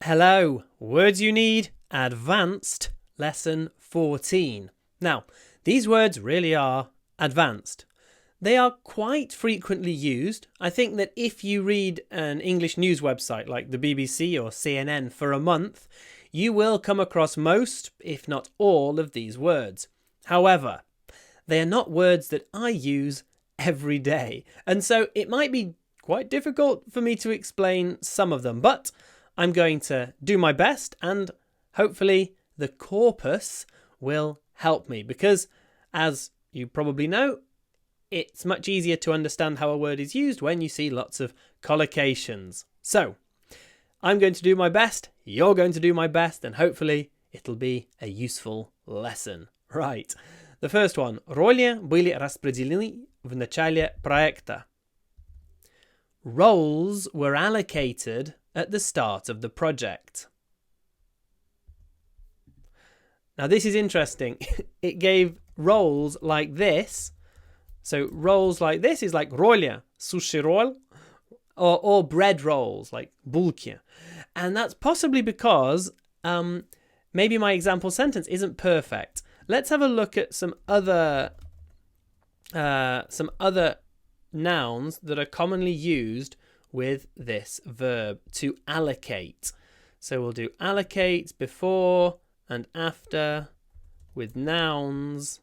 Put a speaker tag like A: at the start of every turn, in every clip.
A: Hello, words you need, advanced, lesson 14. Now, these words really are advanced. They are quite frequently used. I think that if you read an English news website like the BBC or CNN for a month, you will come across most, if not all, of these words. However, they are not words that I use every day, and so it might be quite difficult for me to explain some of them, but I'm going to do my best, and hopefully the corpus will help me, because as you probably know, it's much easier to understand how a word is used when you see lots of collocations. So, I'm going to do my best, you're going to do my best, and hopefully it'll be a useful lesson. Right. The first one. Роли были распределены в начале проекта. Roles were allocated at the start of the project. Now this is interesting. It gave roles like this. So roles like this is like roля, sushi roll, or bread rolls like bulki. And that's possibly because maybe my example sentence isn't perfect. Let's have a look at some other nouns that are commonly used with this verb, to allocate. So we'll do allocate before and after with nouns,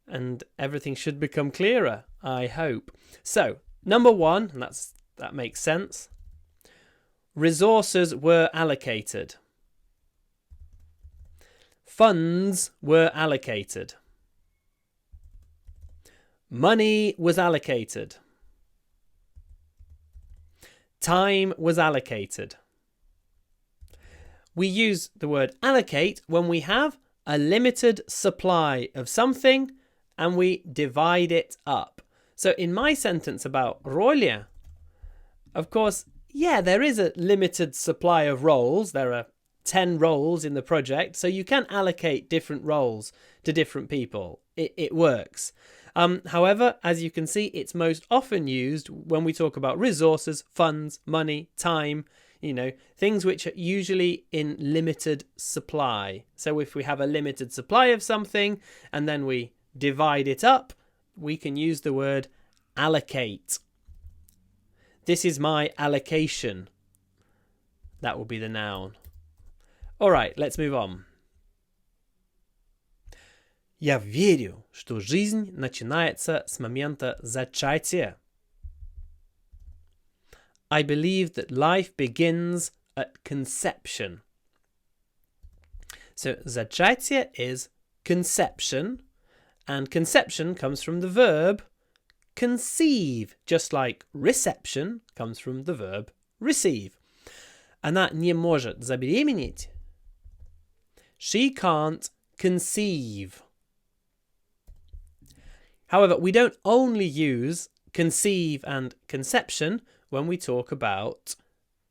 A: and everything should become clearer, I hope. So, number one, and that makes sense. Resources were allocated. Funds were allocated. Money was allocated. Time was allocated. We use the word allocate when we have a limited supply of something and we divide it up. So in my sentence about rolia, of course, yeah, there is a limited supply of roles. There are 10 roles in the project, so you can allocate different roles to different people. It works. However, as you can see, it's most often used when we talk about resources, funds, money, time, things which are usually in limited supply. So if we have a limited supply of something and then we divide it up, we can use the word allocate. This is my allocation. That will be the noun. All right, let's move on. Я верю, что жизнь начинается с момента зачатия. I believe that life begins at conception. So зачатие is conception, and conception comes from the verb conceive, just like reception comes from the verb receive. Она не может забеременеть. She can't conceive. However, we don't only use conceive and conception when we talk about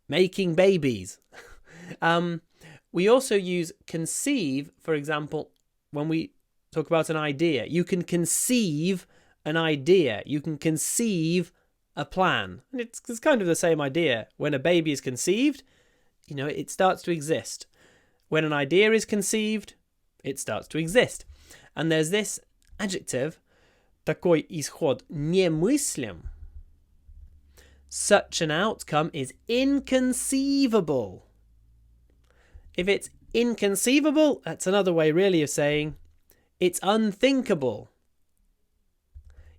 A: making babies. We also use conceive, for example, when we talk about an idea. You can conceive an idea. You can conceive a plan. And it's kind of the same idea. When a baby is conceived, it starts to exist. When an idea is conceived, it starts to exist. And there's this adjective, такой исход немыслим. Such an outcome is inconceivable. If it's inconceivable, that's another way really of saying it's unthinkable.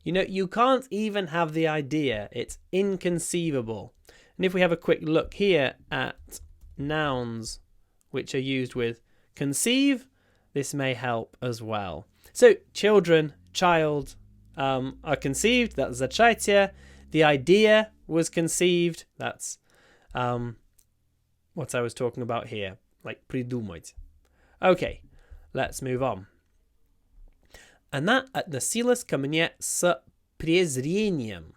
A: You can't even have the idea. It's inconceivable. And if we have a quick look here at nouns which are used with conceive, this may help as well. So children, child, are conceived, that's зачатие. The idea was conceived, that's what I was talking about here, like придумать. Okay, let's move on. Она относилась ко мне с презрением.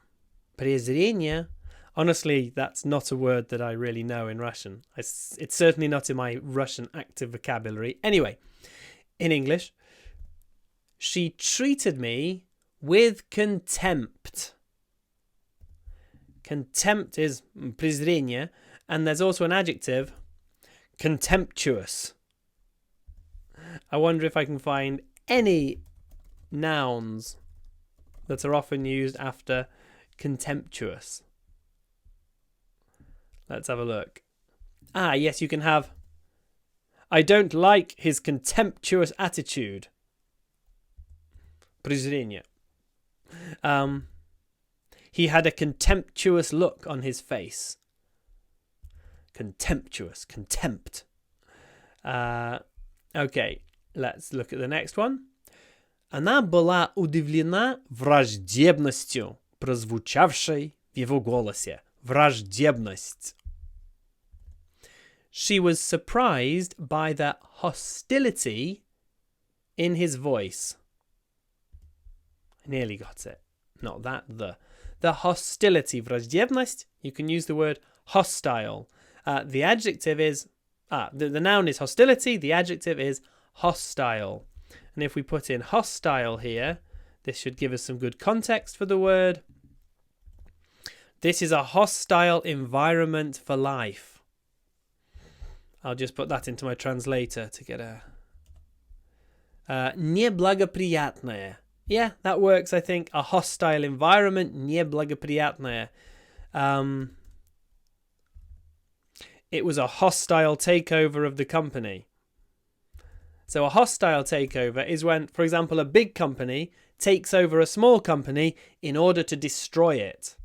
A: Презрение, honestly, that's not a word that I really know in Russian. It's certainly not in my Russian active vocabulary. Anyway, in English, she treated me with contempt. Contempt is презрение, and there's also an adjective, Contemptuous. I wonder if I can find any nouns that are often used after contemptuous. Let's have a look. Ah, yes, you can have I don't like his contemptuous attitude. Презрение. He had a contemptuous look on his face. Contemptuous, contempt. Okay, let's look at the next one. Она была удивлена враждебностью, прозвучавшей в его голосе. Враждебность. She was surprised by the hostility in his voice. I nearly got it. Not that, the hostility. Враждебность, you can use the word hostile. The adjective is, the noun is hostility, the adjective is hostile. And if we put in hostile here, this should give us some good context for the word. This is a hostile environment for life. I'll just put that into my translator to get a... Неблагоприятное. Yeah, that works, I think. A hostile environment, неблагоприятное. It was a hostile takeover of the company. So a hostile takeover is when, for example, a big company takes over a small company in order to destroy it,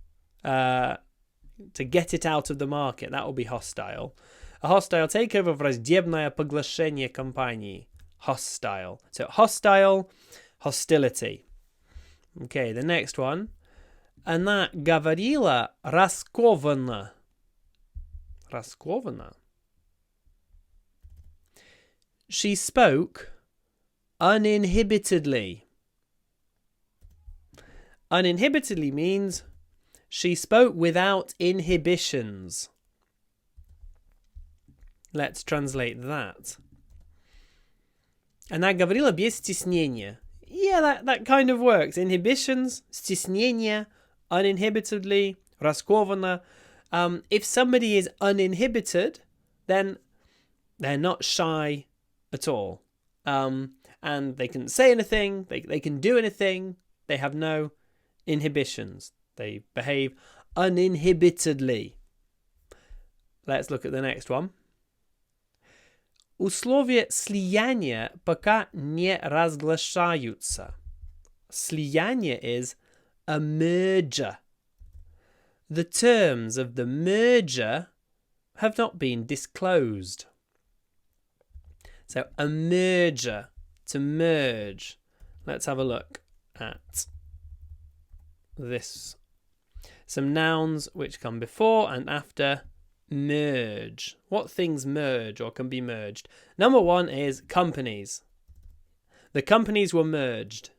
A: to get it out of the market. That will be hostile. A hostile takeover, враждебное поглощение компании. Hostile. So hostile, hostility. Okay, the next one. Она говорила раскованно. Раскованно. She spoke uninhibitedly. Uninhibitedly means she spoke without inhibitions. Let's translate that. Она говорила без стеснения. Yeah, that kind of works. Inhibitions, стеснение, uninhibitedly, раскованно. If somebody is uninhibited, then they're not shy at all. And they can say anything, they can do anything, they have no inhibitions. They behave uninhibitedly. Let's look at the next one. Условия слияния пока не разглашаются. Слияние is a merger. The terms of the merger have not been disclosed. So a merger, to merge. Let's have a look at this. Some nouns which come before and after merge. What things merge or can be merged? Number one is companies. The companies were merged.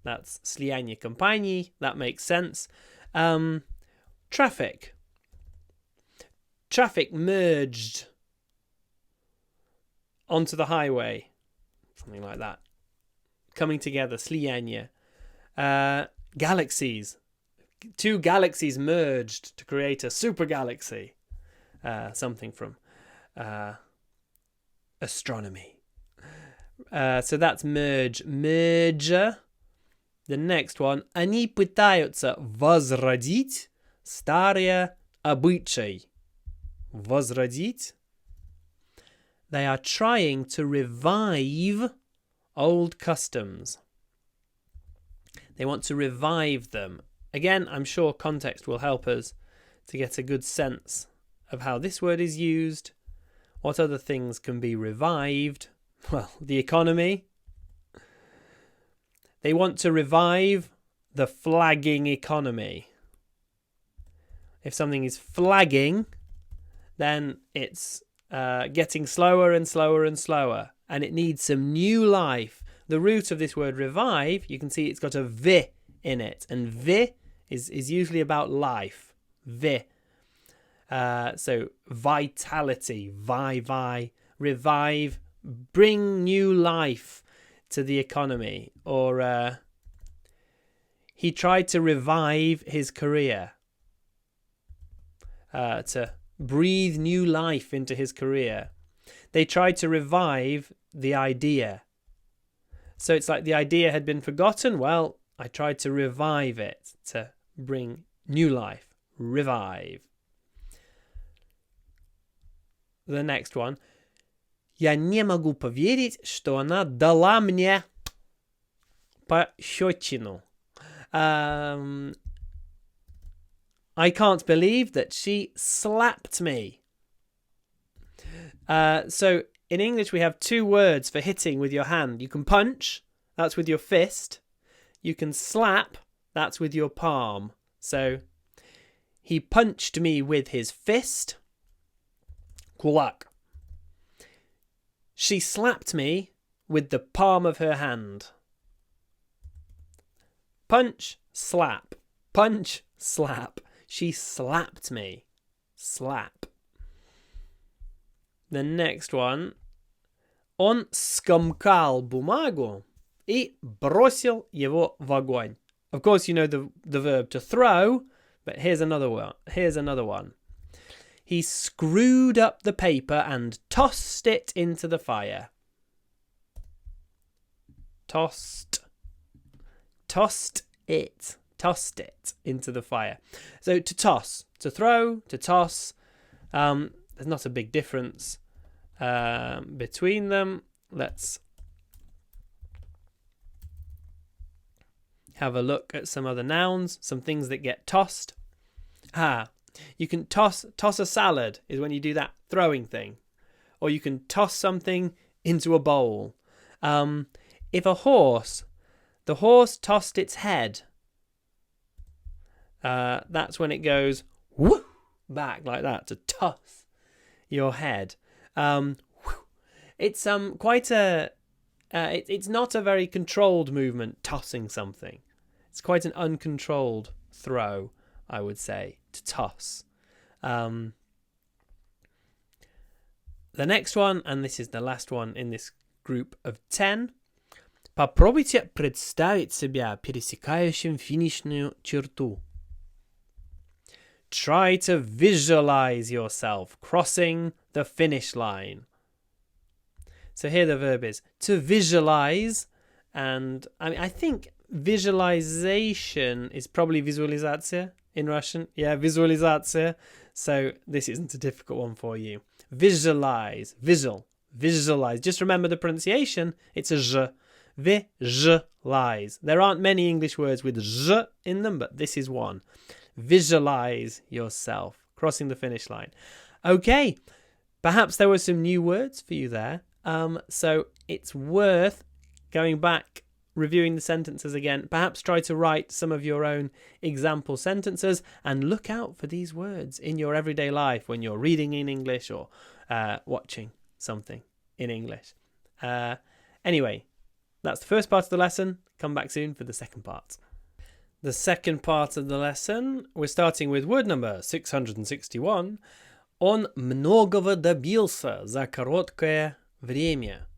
A: That's слияние компаний. That makes sense. Traffic. Traffic merged onto the highway. Something like that. Coming together. Слияние. Galaxies. Two galaxies merged to create a super galaxy. Something from astronomy. So that's merge. Merger. The next one. Они пытаются возродить старые обычаи. Возродить. They are trying to revive old customs. They want to revive them. Again, I'm sure context will help us to get a good sense of how this word is used. What other things can be revived? Well, the economy. They want to revive the flagging economy. If something is flagging, then it's getting slower and slower and slower, and it needs some new life. The root of this word revive, you can see it's got a v in it, and v is usually about life. V. So vitality, revive, bring new life to the economy. Or he tried to revive his career. To breathe new life into his career. They tried to revive the idea. So it's like the idea had been forgotten. Well, I tried to revive it, to bring new life. Revive. The next one. Я не могу поверить, что она дала мне пощечину. I can't believe that she slapped me. So in English we have two words for hitting with your hand. You can punch, that's with your fist. You can slap, that's with your palm. So he punched me with his fist. Kulak. She slapped me with the palm of her hand. Punch, slap. Punch, slap. She slapped me. Slap. The next one. Он скомкал бумагу и бросил его в огонь. Of course, you know the verb to throw, but here's another one. He screwed up the paper and tossed it into the fire. Tossed it into the fire. So to toss, to throw, to toss. There's not a big difference between them. Let's have a look at some other nouns, some things that get tossed. You can toss a salad is when you do that throwing thing. Or you can toss something into a bowl. If the horse tossed its head, that's when it goes whoo, back like that, to toss your head. It's quite a it's not a very controlled movement, tossing something. It's quite an uncontrolled throw, I would say, to toss. The next one, and this is the last one in this group of 10. Попробуйте представить себя пересекающим финишную черту. Try to visualize yourself crossing the finish line. So here the verb is to visualize, and I think visualization is probably visualizacja in Russian. Yeah, visualizacja. So this isn't a difficult one for you. Visualize, visualize. Just remember the pronunciation. It's a zh. Visualize. There aren't many English words with zh in them, but this is one. Visualize yourself crossing the finish line. Okay, perhaps there were some new words for you there. So it's worth going back, reviewing the sentences again. Perhaps try to write some of your own example sentences and look out for these words in your everyday life when you're reading in English or watching something in English. Anyway, that's the first part of the lesson. Come back soon for the second part. The second part of the lesson, we're starting with word number 661. Он многого добился за короткое время.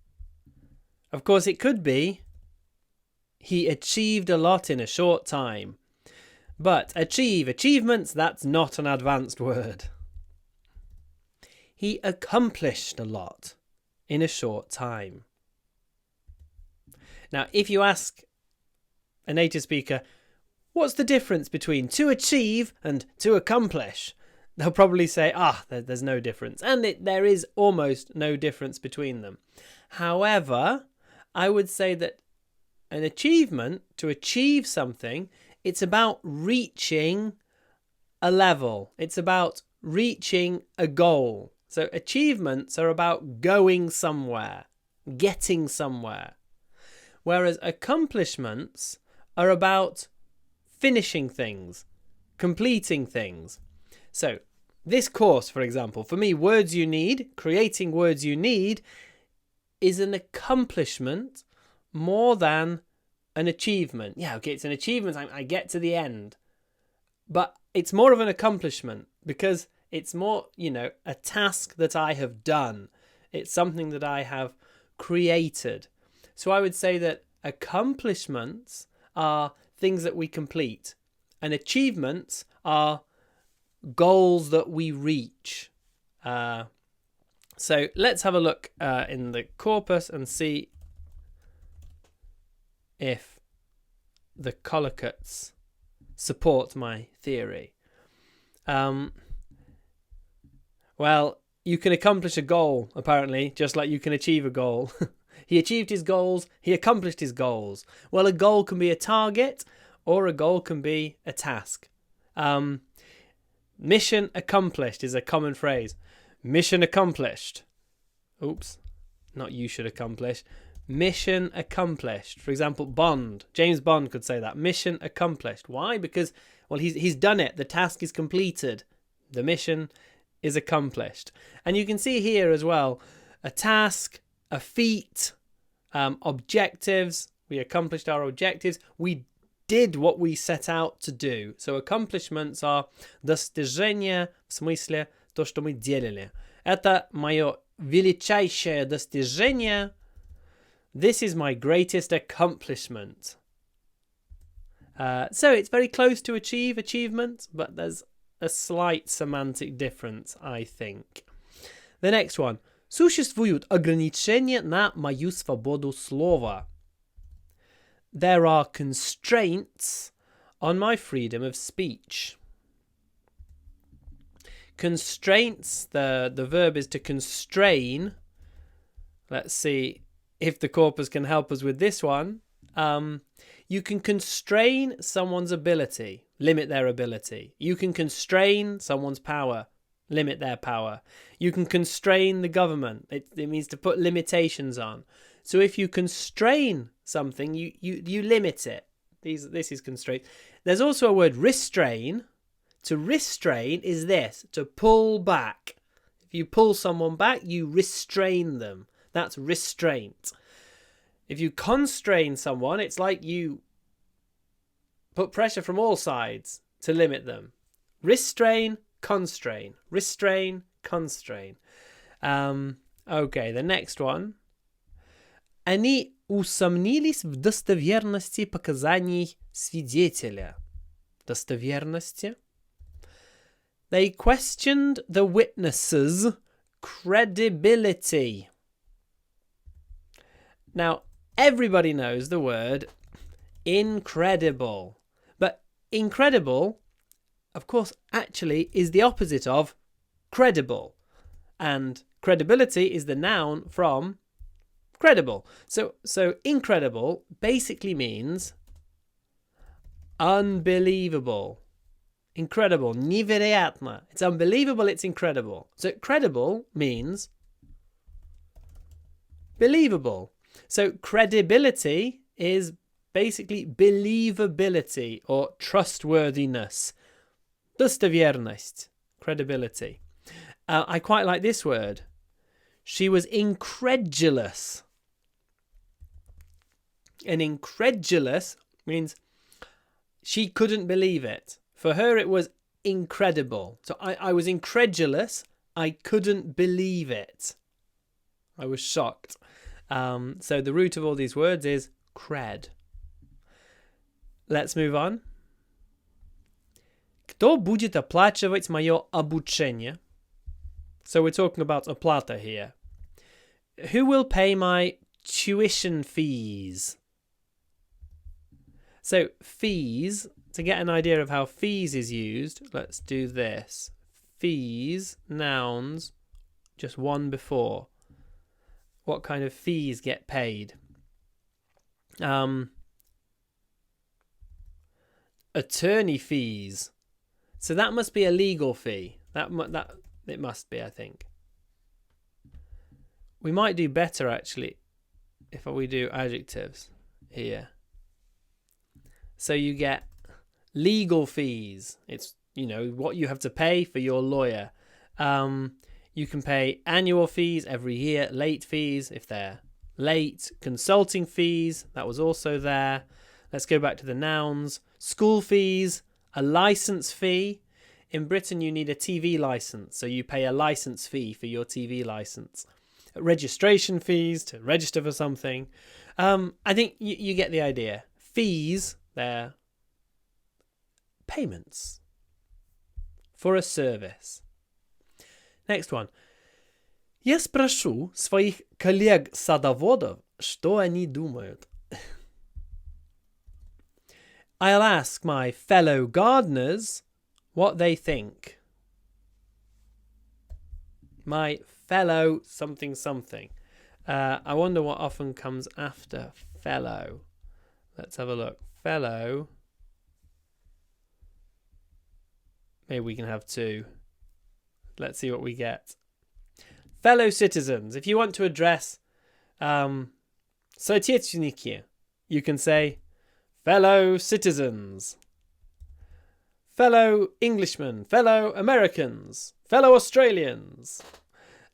A: Of course, it could be he achieved a lot in a short time. But achievements, that's not an advanced word. He accomplished a lot in a short time. Now, if you ask a native speaker, what's the difference between to achieve and to accomplish? They'll probably say, there's no difference. And there is almost no difference between them. However, I would say that an achievement, to achieve something, it's about reaching a level. It's about reaching a goal. So achievements are about going somewhere, getting somewhere. Whereas accomplishments are about finishing things, completing things. So this course, for example, for me, Words You Need, creating Words You Need, is an accomplishment more than an achievement. Yeah, okay, it's an achievement. I get to the end. But it's more of an accomplishment because it's more, a task that I have done. It's something that I have created. So I would say that accomplishments are things that we complete, and achievements are goals that we reach. So let's have a look in the corpus and see if the collocates support my theory. Well, you can accomplish a goal, apparently, just like you can achieve a goal. He achieved his goals, he accomplished his goals. Well, a goal can be a target, or a goal can be a task. Mission accomplished is a common phrase. Mission accomplished. Oops, not you should accomplish. Mission accomplished. For example, Bond. James Bond could say that. Mission accomplished. Why? Because, well, he's done it. The task is completed. The mission is accomplished. And you can see here as well, a task, a feat, objectives. We accomplished our objectives. We did what we set out to do. So accomplishments are достижения, в смысле то, что мы делали. Это мое величайшее достижение. This is my greatest accomplishment. So it's very close to achievement, but there's a slight semantic difference, I think. The next one. Существуют ограничения на мою свободу слова. There are constraints on my freedom of speech. Constraints, the verb is to constrain. Let's see if the corpus can help us with this one. You can constrain someone's ability, limit their ability. You can constrain someone's power, limit their power. You can constrain the government. It means to put limitations on. So if you constrain something, you limit it. This is constraint. There's also a word restrain. To restrain is this, to pull back. If you pull someone back, you restrain them. That's restraint. If you constrain someone, it's like you put pressure from all sides to limit them. Restrain, constrain. Restrain, constrain. Okay, the next one. Они усомнились в достоверности показаний свидетеля. Достоверности. They questioned the witnesses' credibility. Now, everybody knows the word incredible. But incredible, of course, actually is the opposite of credible. And credibility is the noun from credible. So incredible basically means unbelievable. Incredible. Невероятно. It's unbelievable, it's incredible. So credible means believable. So credibility is basically believability or trustworthiness. Достоверность. Credibility. I quite like this word. She was incredulous. And incredulous means she couldn't believe it. For her, it was incredible. So I was incredulous. I couldn't believe it. I was shocked. So the root of all these words is cred. Let's move on. Кто будет оплачивать мое обучение? So we're talking about оплата here. Who will pay my tuition fees? So fees, to get an idea of how fees is used, let's do this. Fees, nouns, just one before. What kind of fees get paid? Attorney fees. So that must be a legal fee. That it must be, I think. We might do better, actually, if we do adjectives here. So you get legal fees. It's, what you have to pay for your lawyer. You can pay annual fees every year, late fees if they're late, consulting fees, that was also there. Let's go back to the nouns. School fees, a license fee. In Britain, you need a TV license, so you pay a license fee for your TV license. Registration fees to register for something. I think you get the idea. Fees, they're payments for a service. Next one. Я спрошу своих коллег-садоводов, что они думают. I'll ask my fellow gardeners what they think. My fellow something something. I wonder what often comes after fellow. Let's have a look. Fellow. Maybe we can have two. Let's see what we get. Fellow citizens. If you want to address соотечественники, you can say fellow citizens, fellow Englishmen, fellow Americans, fellow Australians.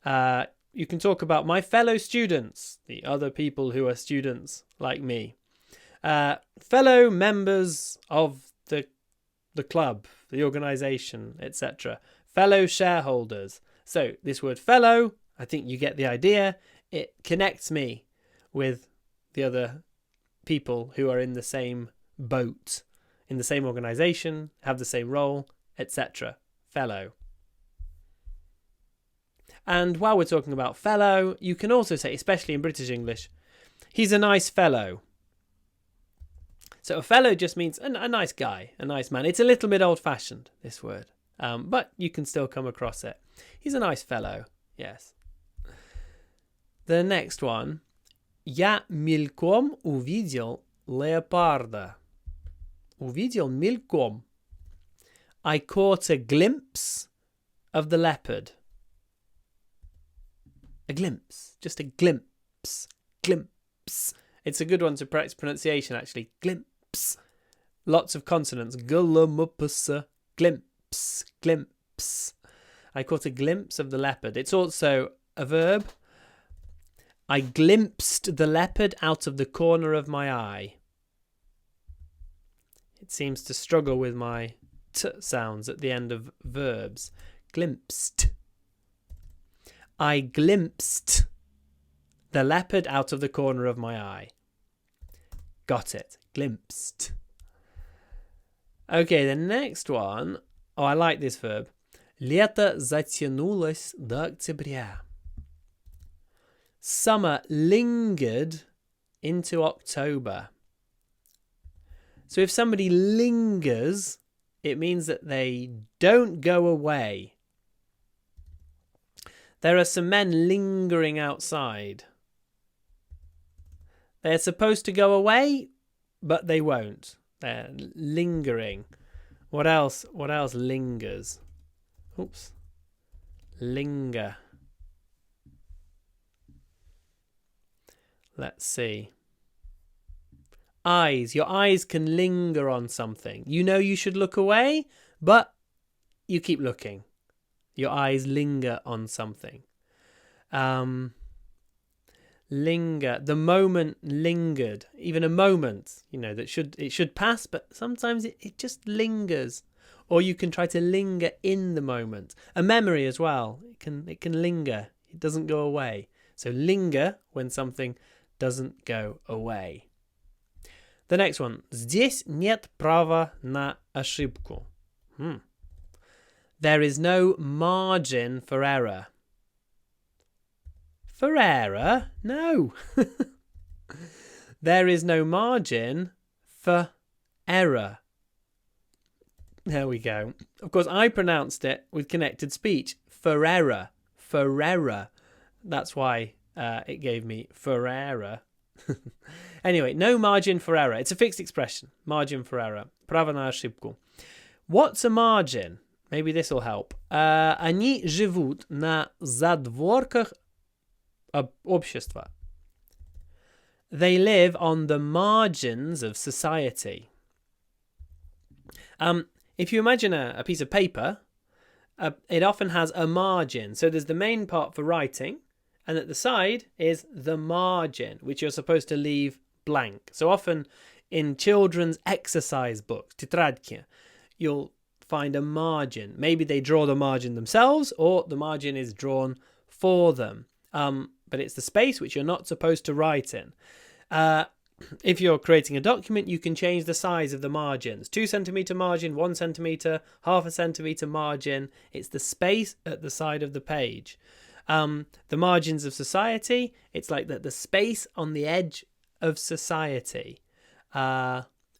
A: You can talk about my fellow students, the other people who are students like me. Fellow members of the club, the organisation, etc. Fellow shareholders. So this word fellow, I think you get the idea. It connects me with the other people who are in the same boat, in the same organisation, have the same role, etc. Fellow. And while we're talking about fellow, you can also say, especially in British English, he's a nice fellow. So a fellow just means a nice guy, a nice man. It's a little bit old-fashioned, this word, but you can still come across it. He's a nice fellow, yes. The next one. Я мельком увидел леопарда. Увидел мельком. I caught a glimpse of the leopard. A glimpse. Just a glimpse. Glimpse. It's a good one to practice pronunciation, actually. Glimpse. Lots of consonants. Glimpse. Glimpse. Glimpse. I caught a glimpse of the leopard. It's also a verb. I glimpsed the leopard out of the corner of my eye. It seems to struggle with my t sounds at the end of verbs. Glimpsed. I glimpsed the leopard out of the corner of my eye. Got it. Glimpsed. Okay, the next one. Oh, I like this verb. Лето затянулось до октября. Summer lingered into October. So if somebody lingers, it means that they don't go away. There are some men lingering outside. They're supposed to go away, but they won't. They're lingering. What else? What else lingers? Oops. Linger. Let's see. Eyes. Your eyes can linger on something. You know you should look away, but you keep looking. Your eyes linger on something. Linger. The moment lingered. Even a moment, that should pass, but sometimes it just lingers. Or you can try to linger in the moment. A memory as well. It can linger. It doesn't go away. So linger when something doesn't go away. The next one. Здесь нет права на ошибку. There is no margin for error. For error? No. There is no margin for error. There we go. Of course, I pronounced it with connected speech. Ferrera. Ferrera. That's why it gave me Ferrera. Anyway, no margin for error. It's a fixed expression. Margin for error. Право на ошибку. What's a margin? Maybe this will help. Они живут на задворках общества. They live on the margins of society. If you imagine a piece of paper, it often has a margin. So there's the main part for writing, and at the side is the margin, which you're supposed to leave blank. So often in children's exercise books, тетрадки, you'll find a margin. Maybe they draw the margin themselves, or the margin is drawn for them. But it's the space which you're not supposed to write in. if you're creating a document, you can change the size of the margins. 2 centimeter margin, 1 centimeter, half a centimeter margin. It's the space at the side of the page. The margins of society, it's like the space on the edge of society.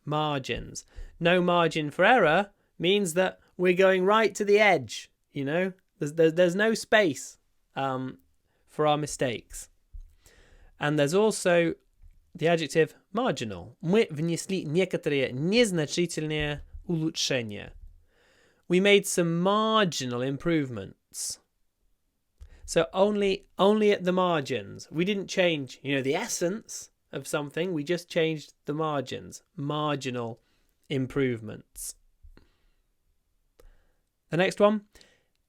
A: Margins. No margin for error means that we're going right to the edge. You know, there's no space for our mistakes. And there's also the adjective marginal. Мы внесли некоторые незначительные улучшения. We made some marginal improvements. So only at the margins. We didn't change, the essence of something. We just changed the margins. Marginal improvements. The next one.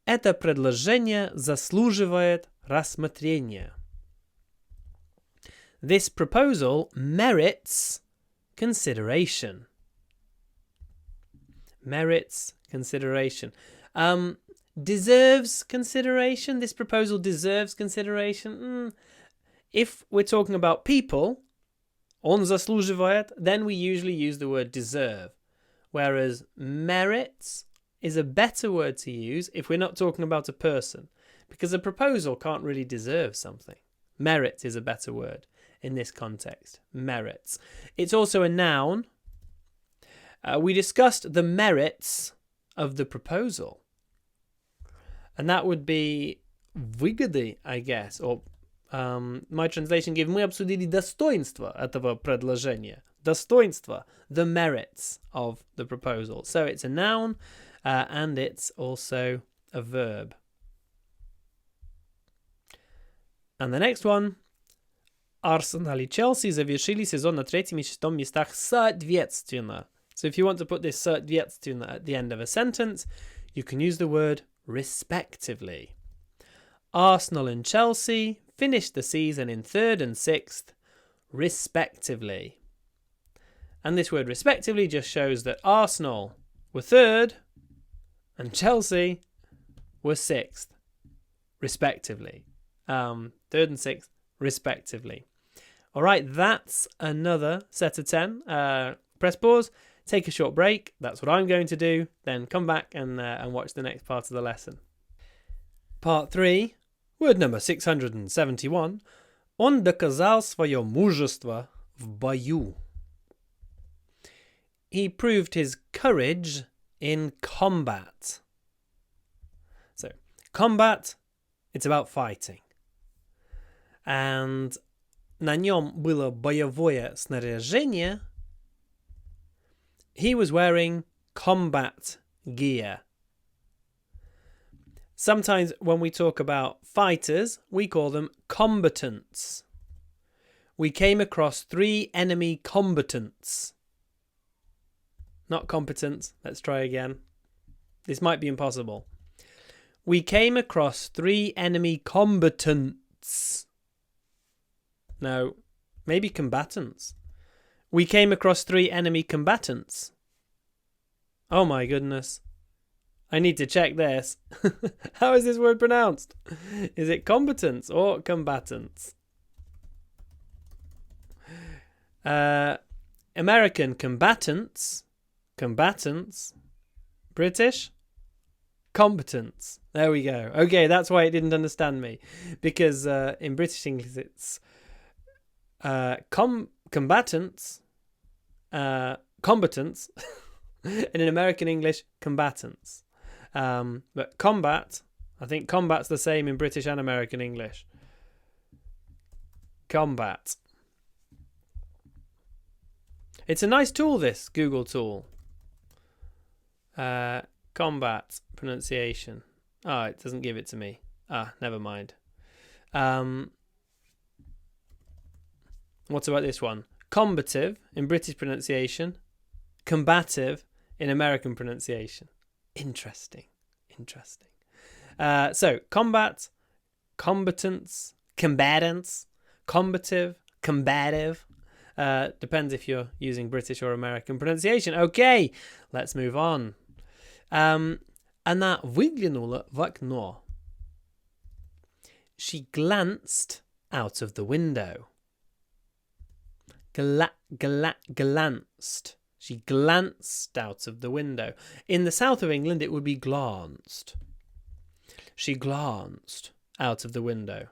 A: Это предложение заслуживает рассмотрения. This proposal merits consideration. Merits consideration. Deserves consideration. This proposal deserves consideration. If we're talking about people, он заслуживает, then we usually use the word deserve. Whereas merits is a better word to use if we're not talking about a person, because a proposal can't really deserve something. Merit is a better word in this context. Merits. It's also a noun. We discussed the merits of the proposal. And that would be выгоды, I guess. Or my translation gave мы обсудили достоинства этого предложения. Достоинства, the merits of the proposal. So it's a noun and it's also a verb. And the next one. Arsenal и Chelsea завершили сезон на 3-м и 6-м местах соответственно. So if you want to put this соответственно at the end of a sentence, you can use the word respectively. Arsenal and Chelsea finished the season in 3rd and 6th, respectively. And this word respectively just shows that Arsenal were 3rd and Chelsea were 6th, respectively. 3rd and 6th, respectively. All right, that's another set of 10. Press pause, take a short break. That's what I'm going to do. Then come back and watch the next part of the lesson. Part 3, word number 671. Он доказал свое мужество в бою. He proved his courage in combat. So, combat, it's about fighting. And на нем было боевое снаряжение. He was wearing combat gear. Sometimes when we talk about fighters, we call them combatants. We came across 3 enemy combatants. Not competence. Let's try again. This might be impossible. We came across 3 enemy combatants. No, maybe combatants. We came across 3 enemy combatants. Oh my goodness. I need to check this. How is this word pronounced? Is it combatants or combatants? American combatants. Combatants. British? Competence. There we go. Okay, that's why it didn't understand me. Because in British English it's combatants, combatants, and in American English, combatants. But combat, I think combat's the same in British and American English. Combat. It's a nice tool, this Google tool. Combat pronunciation. Oh, it doesn't give it to me. Never mind. What about this one? Combative in British pronunciation. Combative in American pronunciation. Interesting. So, combat, combatants, combatants, combative, combative. Depends if you're using British or American pronunciation. Okay, let's move on. Она выглянула в окно. She glanced out of the window. Glanced. She glanced out of the window. In the south of England, it would be glanced. She glanced out of the window.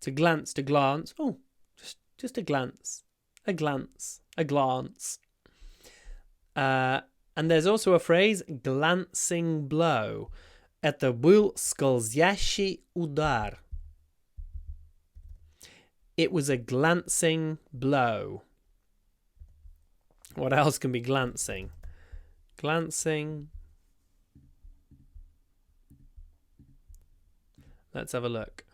A: To glance, to glance. Oh, just a glance. A glance. A glance. And there's also a phrase, glancing blow. Это был скользящий удар. It was a glancing blow. What else can be glancing? Glancing. Let's have a look.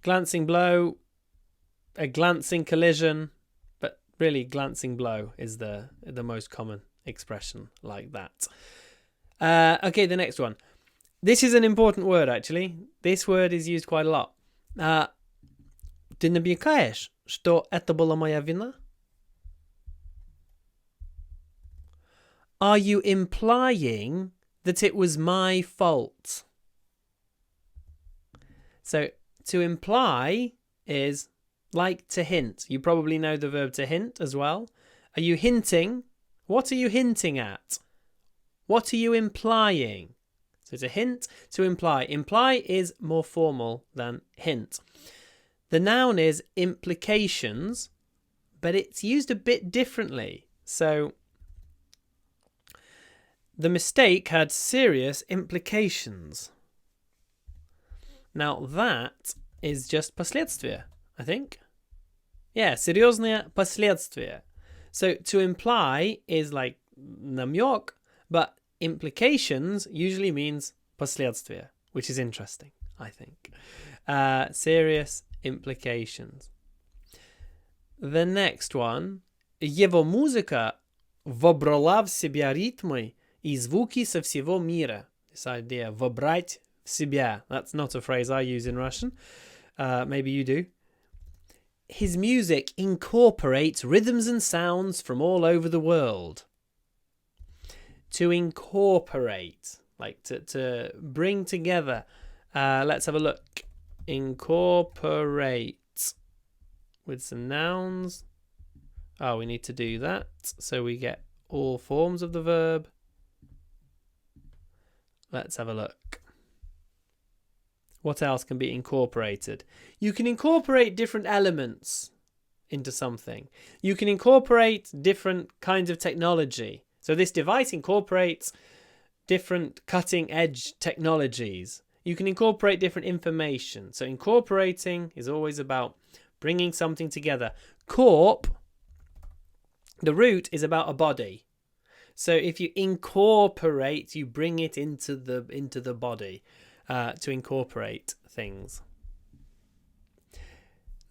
A: Glancing blow, a glancing collision, but really glancing blow is the most common expression like that. Okay, the next one. This is an important word, actually. This word is used quite a lot. Ты намекаешь, что это была моя вина? Are you implying that it was my fault? So, to imply is like to hint. You probably know the verb to hint as well. Are you hinting? What are you hinting at? What are you implying? So to hint, to imply. Imply is more formal than hint. The noun is implications, but it's used a bit differently. So the mistake had serious implications. Now that is just последствия, I think. Yeah, серьезные последствия. So to imply is like намек, but implications usually means последствия, which is interesting, I think. Serious implications. The next one. Его музыка вобрала в себя ритмы и звуки со всего мира. This idea, вобрать в себя. That's not a phrase I use in Russian. Maybe you do. His music incorporates rhythms and sounds from all over the world. To incorporate, like to bring together. Let's have a look. Incorporate with some nouns. Oh, we need to do that. So we get all forms of the verb. Let's have a look. What else can be incorporated? You can incorporate different elements into something. You can incorporate different kinds of technology. So this device incorporates different cutting-edge technologies. You can incorporate different information. So incorporating is always about bringing something together. Corp, the root is about a body. So if you incorporate, you bring it into the body to incorporate things.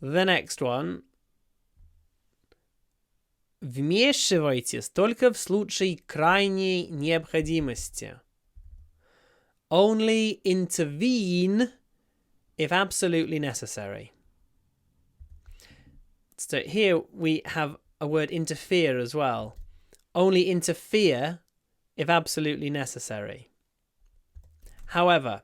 A: The next one. Вмешивайтесь только в случае крайней необходимости. Only intervene if absolutely necessary. So here we have a word interfere as well. Only interfere if absolutely necessary. However,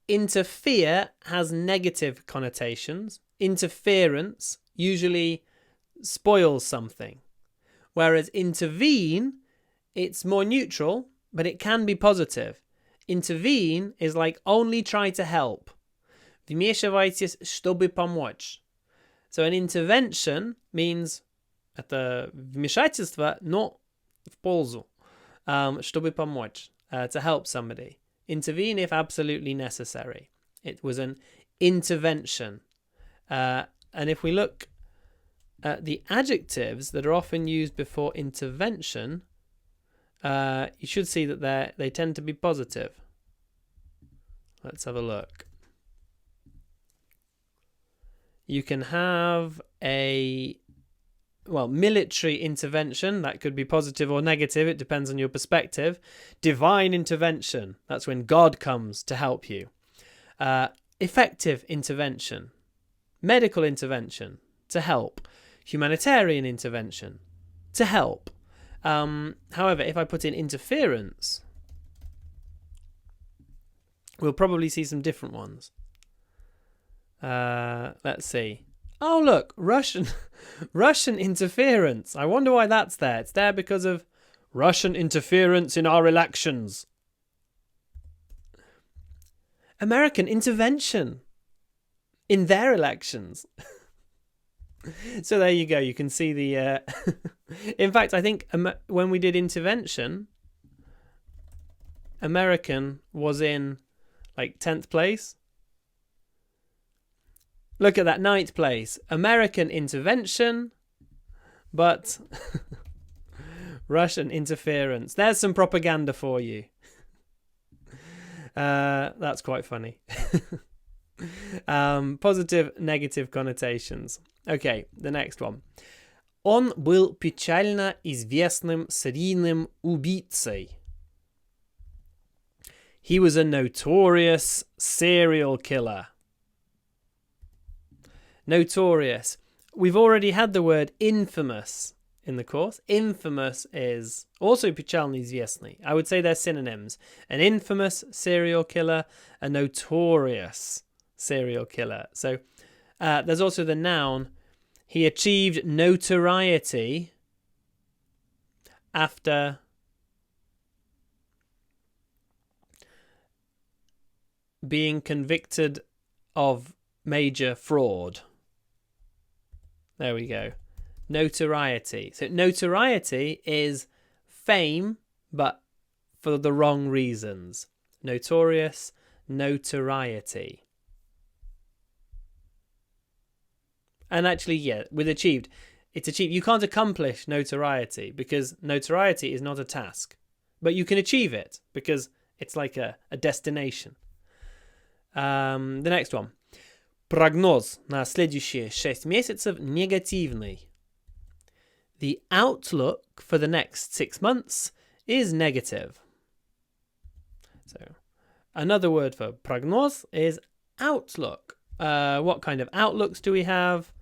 A: interfere has negative connotations. Interference usually spoils something. Whereas intervene, it's more neutral, but it can be positive. Intervene is like only try to help. Вмешивайтесь, чтобы помочь. So an intervention means это вмешательство, но в пользу. Чтобы помочь, to help somebody. Intervene if absolutely necessary. It was an intervention. And if we look at the adjectives that are often used before intervention, you should see that they tend to be positive. Let's have a look. You can have military intervention. That could be positive or negative. It depends on your perspective. Divine intervention. That's when God comes to help you. Effective intervention. Medical intervention. To help. Humanitarian intervention. To help. However, if I put in interference, we'll probably see some different ones. Let's see. Oh, look, Russian Russian interference. I wonder why that's there. It's there because of Russian interference in our elections. American intervention in their elections. So there you go. You can see the... In fact, I think when we did intervention, American was in like 10th place. Look at that, 9th place. American intervention, but Russian interference. There's some propaganda for you. That's quite funny. Positive, negative connotations. Okay, the next one. Он был печально известным серийным убийцей. He was a notorious serial killer. Notorious. We've already had the word infamous in the course. Infamous is also печально известный. I would say they're synonyms. An infamous serial killer, a notorious serial killer. So there's also the noun. He achieved notoriety after being convicted of major fraud. There we go. Notoriety. So notoriety is fame, but for the wrong reasons. Notorious, notoriety. And actually, yeah, with achieved, it's achieved. You can't accomplish notoriety because notoriety is not a task. But you can achieve it because it's like a destination. The next one. Прогноз на следующие 6 месяцев негативный. The outlook for the next 6 months is negative. So, another word for прогноз is outlook. What kind of outlooks do we have?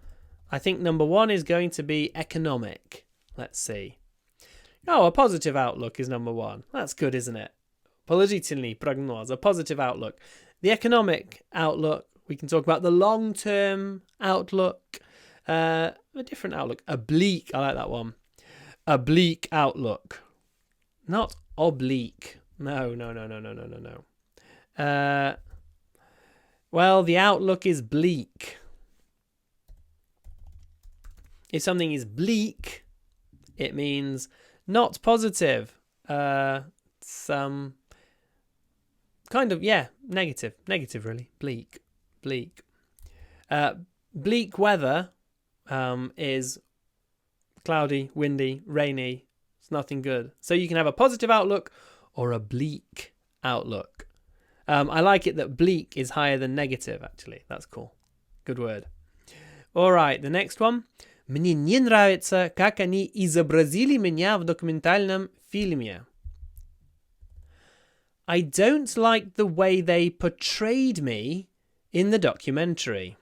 A: I think number 1 is going to be economic. Let's see. Oh, a positive outlook is number 1. That's good, isn't it? Положительный прогноз, a positive outlook. The economic outlook, we can talk about the long-term outlook, a different outlook. A bleak, I like that one. A bleak outlook. Not oblique. No. Well, the outlook is bleak. If something is bleak, it means not positive. Some kind of, negative. Negative, really. Bleak. Bleak weather is cloudy, windy, rainy. It's nothing good. So you can have a positive outlook or a bleak outlook. I like it that bleak is higher than negative, actually. That's cool. Good word. All right, the next one. Мне не нравится, как они изобразили меня в документальном фильме. I don't like the way they portrayed me in the documentary.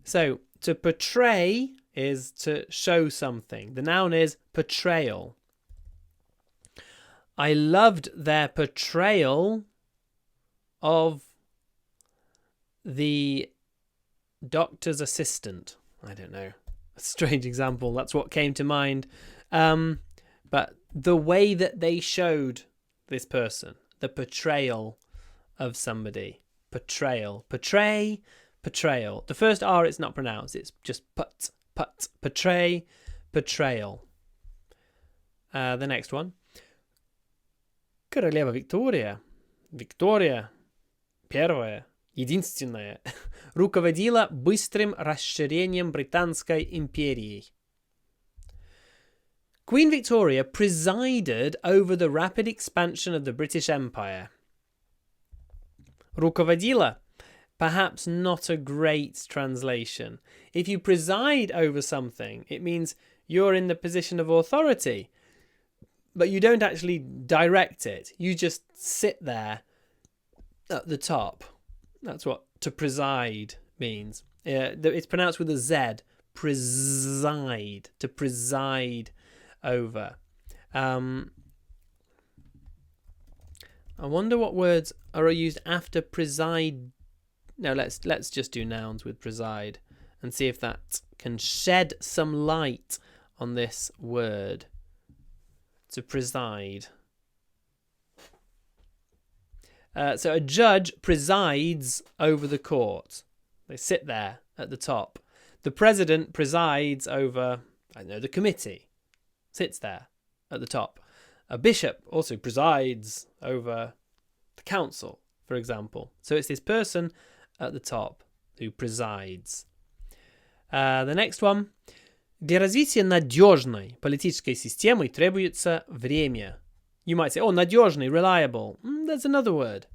A: So, to portray is to show something. The noun is portrayal. I loved their portrayal of the doctor's assistant. I don't know. A strange example. That's what came to mind. But the way that they showed this person, the portrayal of somebody. Portrayal. Portrayal. The first R it's not pronounced. It's just put. Portray. Portrayal. The next one. Королева Виктория. Виктория. Первая. Единственная. Руководила быстрым расширением Британской империи. Queen Victoria presided over the rapid expansion of the British Empire. Руководила, perhaps not a great translation. If you preside over something, it means you're in the position of authority, but you don't actually direct it. You just sit there at the top. That's what to preside means. It's pronounced with a Z. Preside. To preside over. I wonder what words are used after preside. No, let's just do nouns with preside and see if that can shed some light on this word. To preside. So a judge presides over the court. They sit there at the top. The president presides over, I don't know, the committee. Sits there at the top. A bishop also presides over the council, for example. So it's this person at the top who presides. The next one. Для развития надежной политической системы требуется время. You might say, oh, надежный, reliable. There's another word.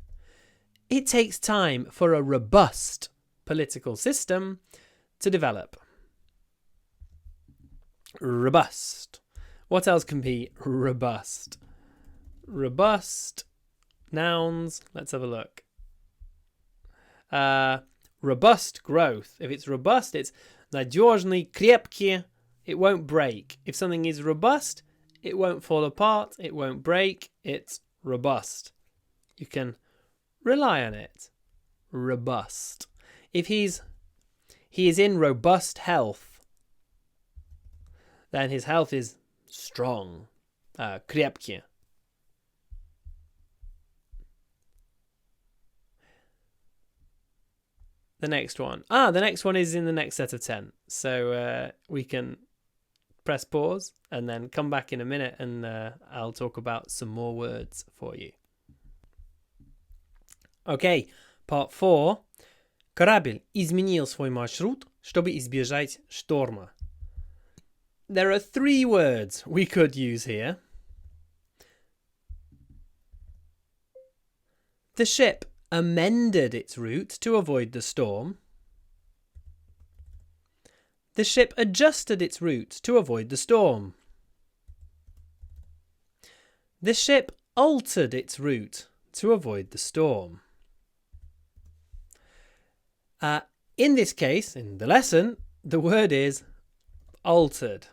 A: It takes time for a robust political system to develop. Robust. What else can be robust? Robust. Nouns. Let's have a look. Robust growth. If it's robust, it's надежный, крепкий. It won't break. If something is robust, it won't fall apart. It won't break. It's robust. You can rely on it. Robust. If he is in robust health, then his health is strong. Крепкий. The next one. The next one is in the next set of 10. So we can press pause and then come back in a minute and I'll talk about some more words for you. Okay, part 4. Корабль изменил свой маршрут, чтобы избежать шторма. There are 3 words we could use here. The ship amended its route to avoid the storm. The ship adjusted its route to avoid the storm. The ship altered its route to avoid the storm. In this case, in the lesson, the word is altered.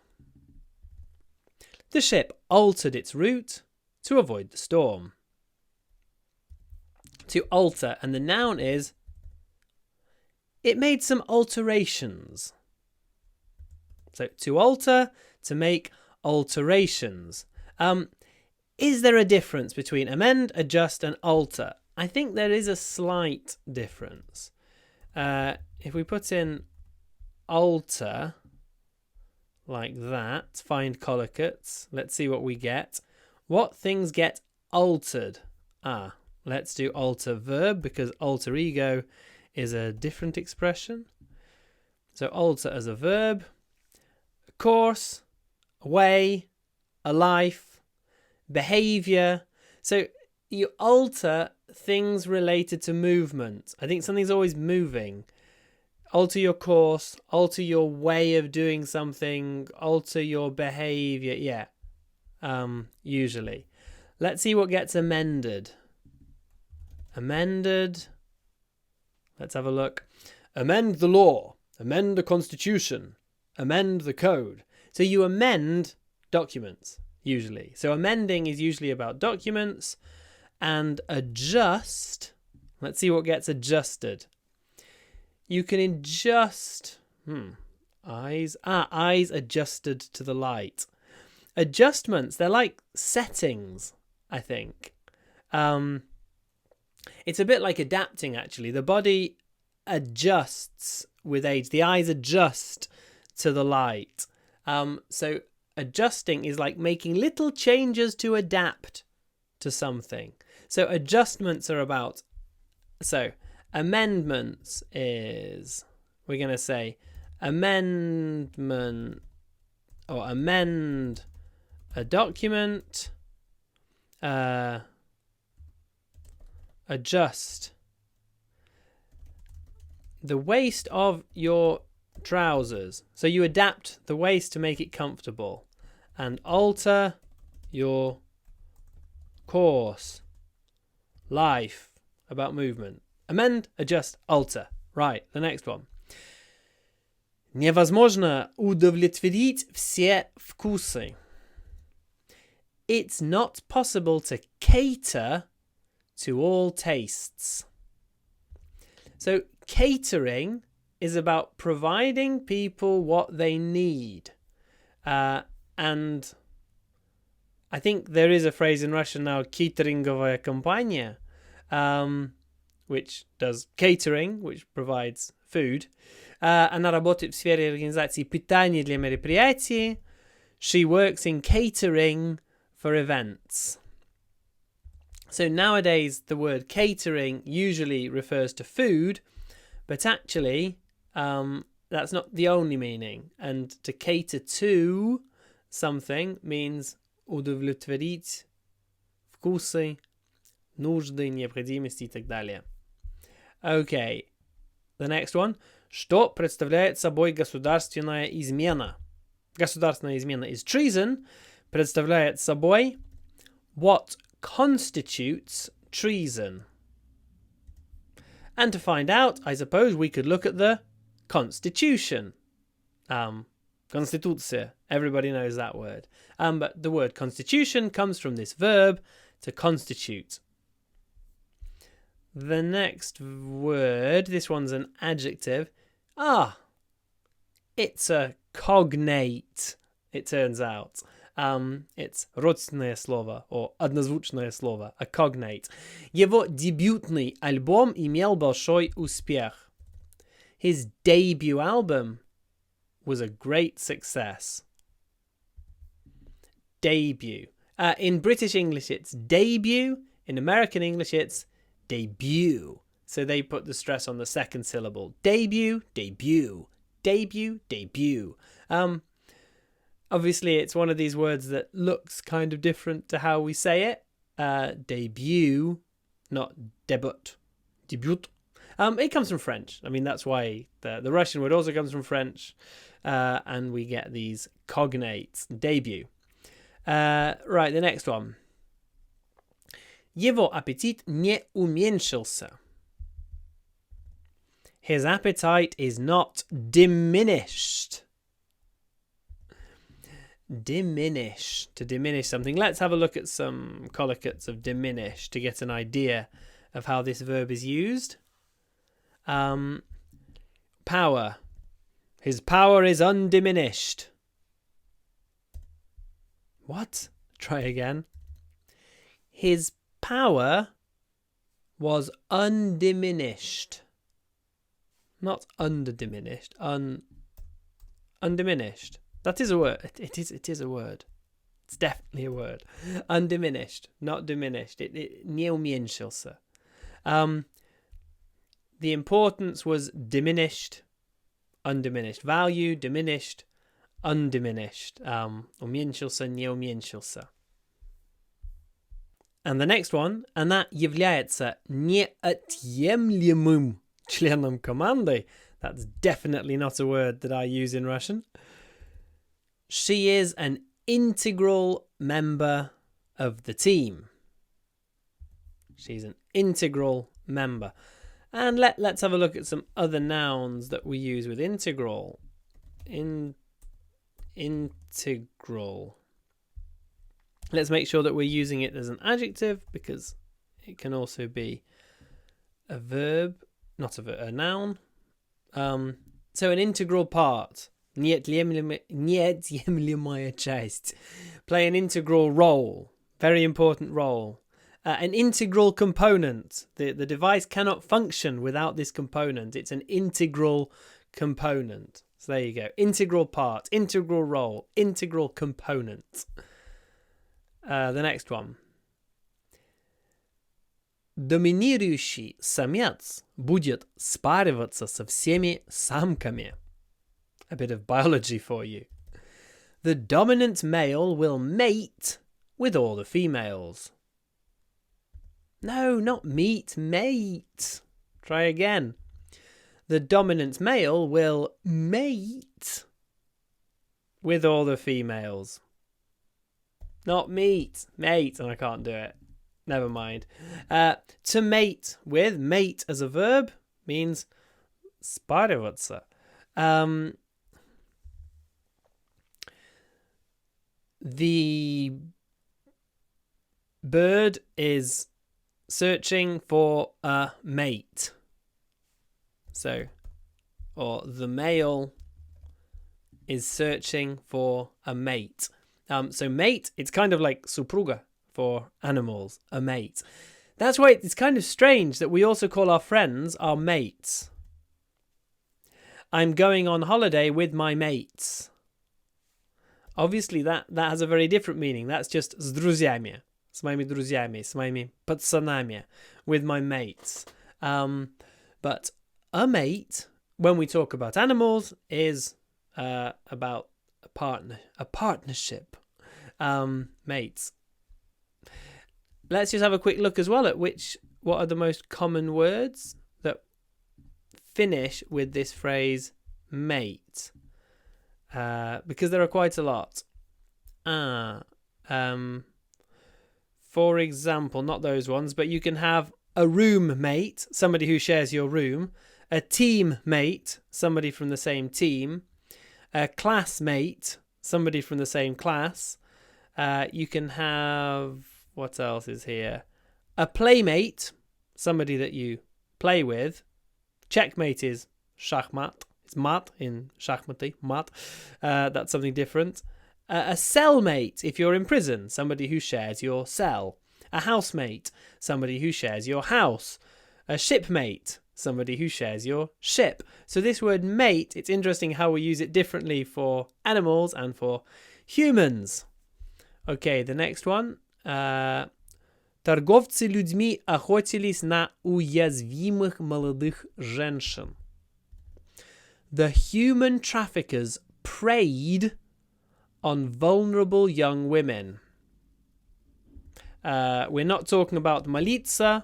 A: The ship altered its route to avoid the storm. To alter, and the noun is, it made some alterations. So to alter, to make alterations. Is there a difference between amend, adjust, and alter? I think there is a slight difference. If we put in alter, like that, find collocates, let's see what we get. What things get altered? Let's do alter verb, because alter ego is a different expression. So alter as a verb. A course, a way, a life, behavior. So you alter things related to movement. I think something's always moving. Alter your course, alter your way of doing something, alter your behavior. Yeah, usually. Let's see what gets amended. Amended. Let's have a look. Amend the law. Amend the constitution. Amend the code. So you amend documents, usually. So amending is usually about documents. And adjust. Let's see what gets adjusted. You can adjust. Eyes. Eyes adjusted to the light. Adjustments, they're like settings, I think. It's a bit like adapting, actually. The body adjusts with age. The eyes adjust to the light. So adjusting is like making little changes to adapt to something. So adjustments are about... So amendments is... We're going to say amendment or amend a document. Adjust the waist of your trousers. So you adapt the waist to make it comfortable. And alter your course. Life. About movement. Amend, adjust, alter. Right, the next one. Невозможно удовлетворить все вкусы. It's not possible to cater to all tastes. So catering is about providing people what they need. And I think there is a phrase in Russian now, cateringovая компания, which does catering, which provides food. Она работает в сфере организации питания для мероприятий. She works in catering for events. So nowadays, the word catering usually refers to food, but actually, that's not the only meaning. And to cater to something means удовлетворить вкусы, нужды, необходимости и так далее. Okay, the next one. Что представляет собой государственная измена? Государственная измена is treason. Представляет собой what constitutes treason. And to find out, I suppose we could look at the Constitution. Конституция. Everybody knows that word. But the word constitution comes from this verb, to constitute. The next word, this one's an adjective. It's a cognate, it turns out. It's родственное слово, or однозвучное слово, a cognate. Его дебютный альбом имел большой успех. His debut album was a great success. Debut. In British English, it's debut. In American English, it's debut. So they put the stress on the second syllable. Debut, debut. Debut, debut. Obviously, it's one of these words that looks kind of different to how we say it. Debut, not debut. Debut. It comes from French. I mean, that's why the Russian word also comes from French. And we get these cognates. Debut. Right, the next one. Его аппетит не уменьшился. His appetite is not diminished. Diminish. To diminish something. Let's have a look at some collocates of diminish to get an idea of how this verb is used. Power. His power is undiminished. What? Try again. His power was undiminished. Not underdiminished. Undiminished. That is a word. It is a word. It's definitely a word. Undiminished, not diminished. Не уменьшился. The importance was diminished, undiminished. Value, diminished, undiminished. Уменьшился, не уменьшился. And the next one, она является неотъемлемым членом команды. That's definitely not a word that I use in Russian. She is an integral member of the team. She's an integral member. And let's have a look at some other nouns that we use with integral. Integral. Let's make sure that we're using it as an adjective because it can also be a verb, not a noun. So an integral part. Неотъемлемая часть. Play an integral role. Very important role. An integral component. The device cannot function without this component. It's an integral component. So there you go. Integral part, integral role, integral component. The next one. Доминирующий самец будет спариваться со всеми самками. A bit of biology for you. The dominant male will mate with all the females. No, not meet, mate. Try again. The dominant male will mate with all the females. Not meet, mate. And I can't do it. Never mind. To mate with, mate as a verb, means спариваться. The bird is searching for a mate. So, or the male is searching for a mate. So mate, it's kind of like supruga for animals, a mate. That's why it's kind of strange that we also call our friends our mates. I'm going on holiday with my mates. Obviously, that has a very different meaning. That's just с друзьями, с моими друзьями, с моими пацанами, with my mates. But a mate, when we talk about animals, is about a partnership. Mates. Let's just have a quick look as well at what are the most common words that finish with this phrase mate. Because there are quite a lot. For example, not those ones, but you can have a roommate, somebody who shares your room, a teammate, somebody from the same team, a classmate, somebody from the same class. You can have, what else is here? A playmate, somebody that you play with. Checkmate is shachmat. It's mat in shachmati, mat. That's something different. A cellmate, if you're in prison, somebody who shares your cell. A housemate, somebody who shares your house. A shipmate, somebody who shares your ship. So this word mate, it's interesting how we use it differently for animals and for humans. Okay, the next one. Торговцы людьми охотились на уязвимых молодых женщин. The human traffickers preyed on vulnerable young women. We're not talking about молиться,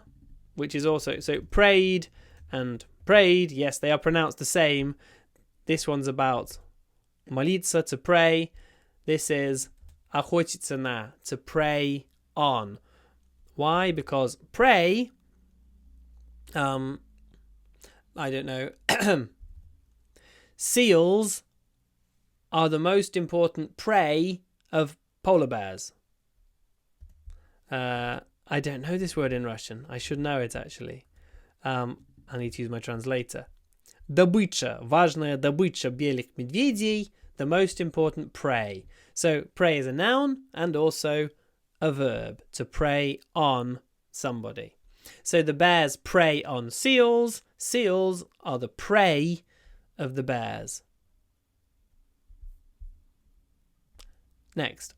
A: which is also, so preyed and prayed, yes, they are pronounced the same. This one's about молиться, to pray. This is охотиться на, to prey on. Why? Because prey, I don't know, seals are the most important prey of polar bears. I don't know this word in Russian. I should know it, actually. I need to use my translator. Добыча, важная добыча белых медведей, the most important prey. So prey is a noun and also a verb, to prey on somebody. So the bears prey on seals. Seals are the prey of the bears. Next.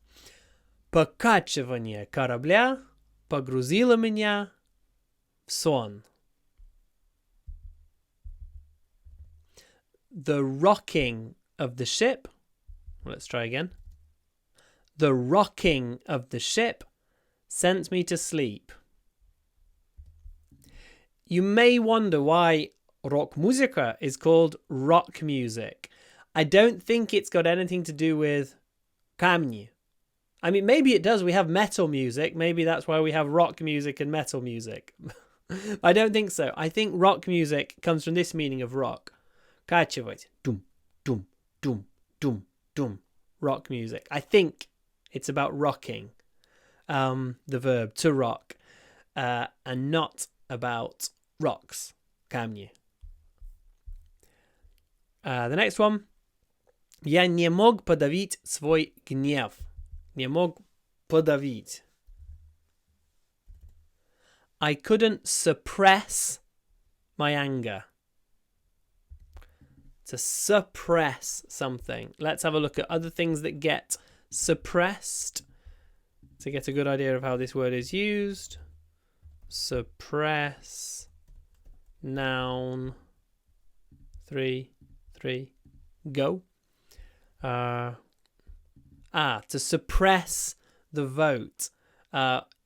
A: Покачивание корабля погрузило меня в сон. The rocking of the ship. Let's try again. The rocking of the ship sent me to sleep. You may wonder why rock musica is called rock music. I don't think it's got anything to do with камни. I mean, maybe it does. We have metal music. Maybe that's why we have rock music and metal music. I don't think so. I think rock music comes from this meaning of rock. Качивать. Dum, dum, dum, dum, dum. Rock music. I think it's about rocking. The verb, to rock. And not about rocks. Камни. The next one. Я не мог подавить свой гнев. Не мог подавить. I couldn't suppress my anger. To suppress something. Let's have a look at other things that get suppressed to get a good idea of how this word is used. Suppress. Noun. 3, go. To suppress the vote.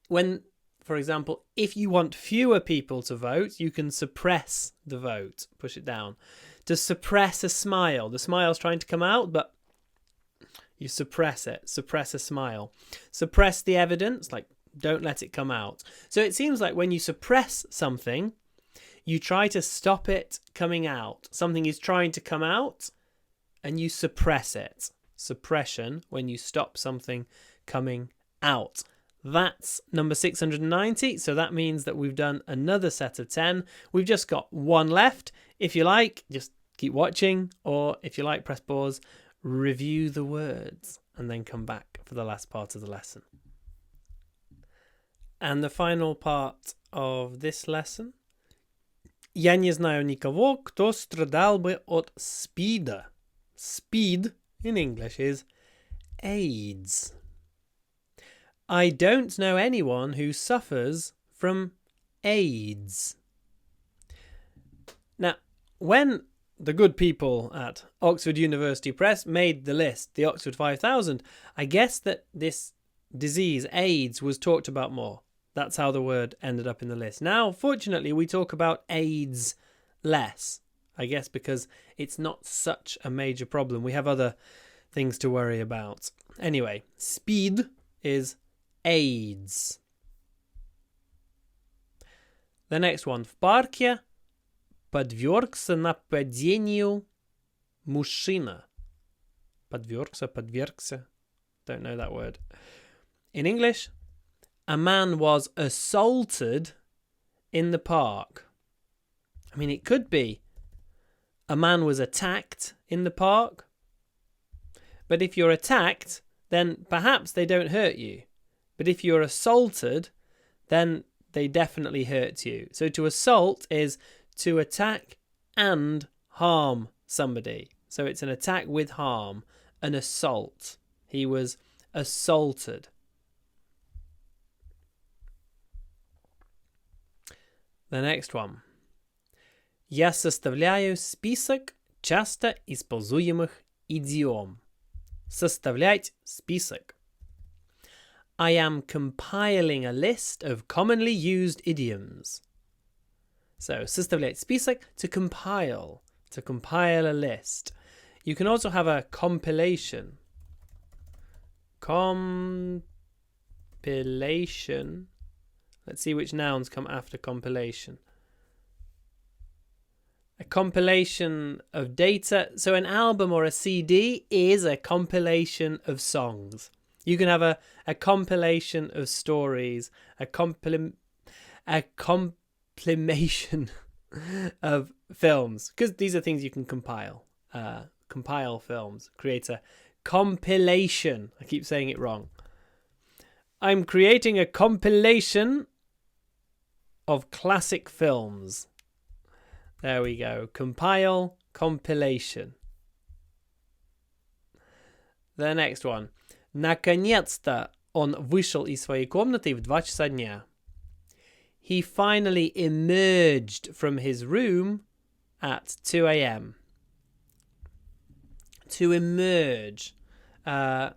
A: When, for example, if you want fewer people to vote, you can suppress the vote. Push it down. To suppress a smile. The smile's trying to come out, but you suppress it. Suppress a smile. Suppress the evidence, like don't let it come out. So it seems like when you suppress something, you try to stop it coming out. Something is trying to come out, and you suppress it. Suppression, when you stop something coming out. That's number 690, so that means that we've done another set of 10. We've just got one left. If you like, just keep watching, or if you like, press pause, review the words, and then come back for the last part of the lesson. And the final part of this lesson. Я не знаю никого, кто страдал бы от СПИДа. SPID in English is AIDS. I don't know anyone who suffers from AIDS. Now, when the good people at Oxford University Press made the list, the Oxford 5000, I guess that this disease, AIDS, was talked about more. That's how the word ended up in the list. Now, fortunately, we talk about AIDS less, I guess because it's not such a major problem. We have other things to worry about. Anyway, SPID is AIDS. The next one. В парке подвергся нападению мужчина. Подвергся. Don't know that word. In English, a man was assaulted in the park. I mean, it could be a man was attacked in the park. But if you're attacked, then perhaps they don't hurt you. But if you're assaulted, then they definitely hurt you. So to assault is to attack and harm somebody. So it's an attack with harm, an assault. He was assaulted. The next one. Я составляю список часто используемых идиом. Составлять список. I am compiling a list of commonly used idioms. So, составлять список, to compile a list. You can also have a compilation. Compilation. Let's see which nouns come after compilation. A compilation of data. So an album or a CD is a compilation of songs. You can have a compilation of stories, a compilation of films, because these are things you can compile. Compile films, create a compilation. I keep saying it wrong. I'm creating a compilation of classic films. There we go. Compile, compilation. The next one. Наконец-то он вышел из своей комнаты в 2 часа дня. He finally emerged from his room at 2 a.m. To emerge. Now,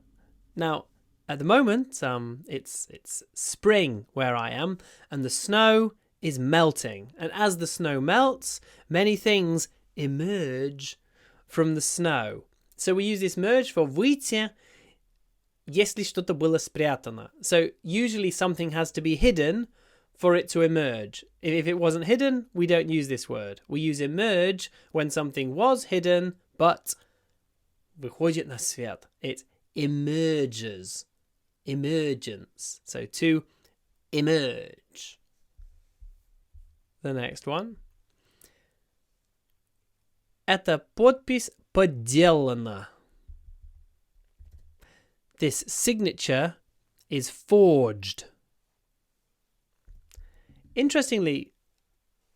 A: at the moment, it's spring where I am, and the snow is melting. And as the snow melts, many things emerge from the snow. So we use this merge for выйти, если что-то было спрятано. So usually something has to be hidden for it to emerge. If it wasn't hidden, we don't use this word. We use emerge when something was hidden, but выходит на свет. It emerges. Emergence. So to emerge. The next one. Эта подпись подделана. This signature is forged. Interestingly,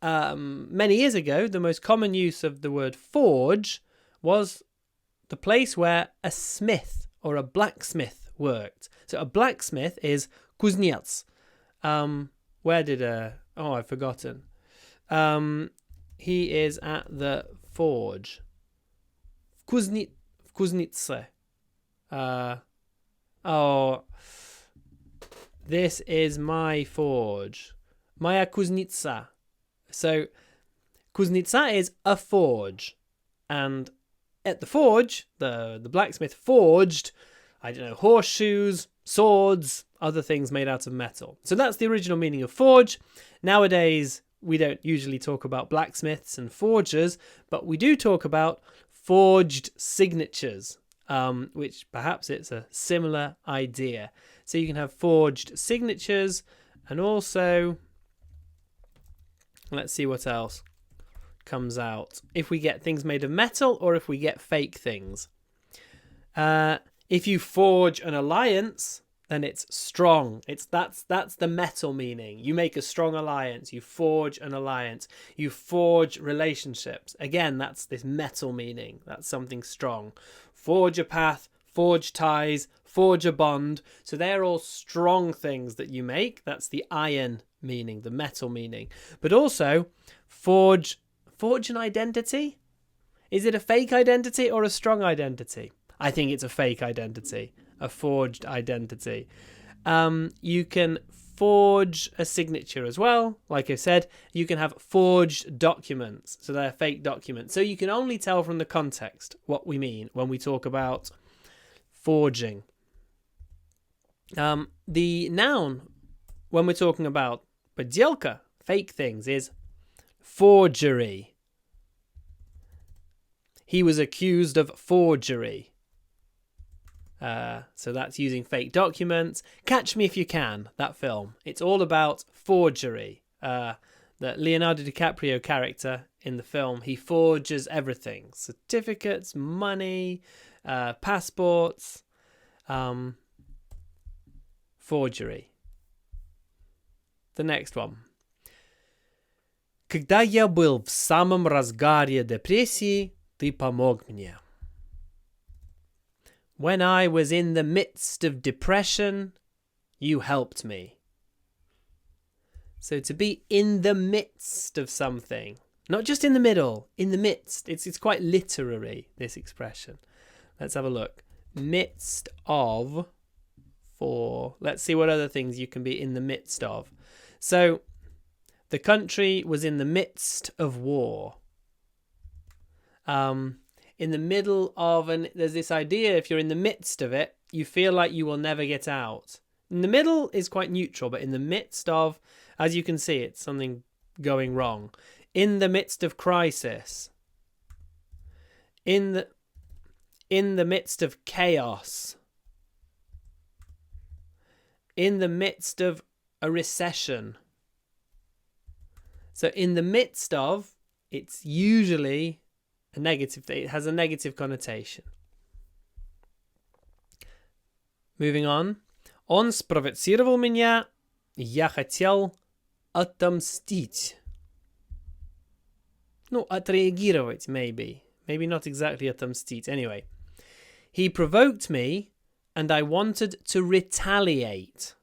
A: many years ago, the most common use of the word forge was the place where a smith or a blacksmith worked. So a blacksmith is kuznets. Where did I've forgotten. He is at the forge. Kuznitse. This is my forge. Moja kuznitsa. So, kuznitsa is a forge. And at the forge, the blacksmith forged, I don't know, horseshoes, swords, other things made out of metal. So that's the original meaning of forge. Nowadays, we don't usually talk about blacksmiths and forgers, but we do talk about forged signatures, which perhaps it's a similar idea. So you can have forged signatures, and also, let's see what else. comes out if we get things made of metal or if we get fake things. If you forge an alliance, then it's strong. That's the metal meaning. You make a strong alliance. You forge an alliance. You forge relationships. Again, that's this metal meaning. That's something strong. Forge a path, forge ties, forge a bond. So they're all strong things that you make. That's the iron meaning, the metal meaning. But also, forge an identity? Is it a fake identity or a strong identity? I think it's a fake identity, a forged identity. You can forge a signature as well. Like I said, you can have forged documents. So they're fake documents. So you can only tell from the context what we mean when we talk about forging. The noun, when we're talking about подделка, fake things, is forgery. He was accused of forgery. So that's using fake documents. Catch Me If You Can, that film. It's all about forgery. The Leonardo DiCaprio character in the film, he forges everything. Certificates, money, passports, forgery. The next one. Когда я был в самом разгаре депрессии, ты помог мне. When I was in the midst of depression, you helped me. So to be in the midst of something, not just in the middle, in the midst. It's quite literary, this expression. Let's have a look. Midst of, let's see what other things you can be in the midst of. So the country was in the midst of war. In the middle of, and there's this idea, if you're in the midst of it, you feel like you will never get out. In the middle is quite neutral, but in the midst of, as you can see, it's something going wrong. In the midst of crisis. In the midst of chaos. In the midst of a recession. So in the midst of, it's usually a negative thing. It has a negative connotation. Moving on. Он спровоцировал меня, я хотел отомстить. No, отреагировать, maybe. Maybe not exactly отомстить. Anyway. He provoked me, and I wanted to retaliate.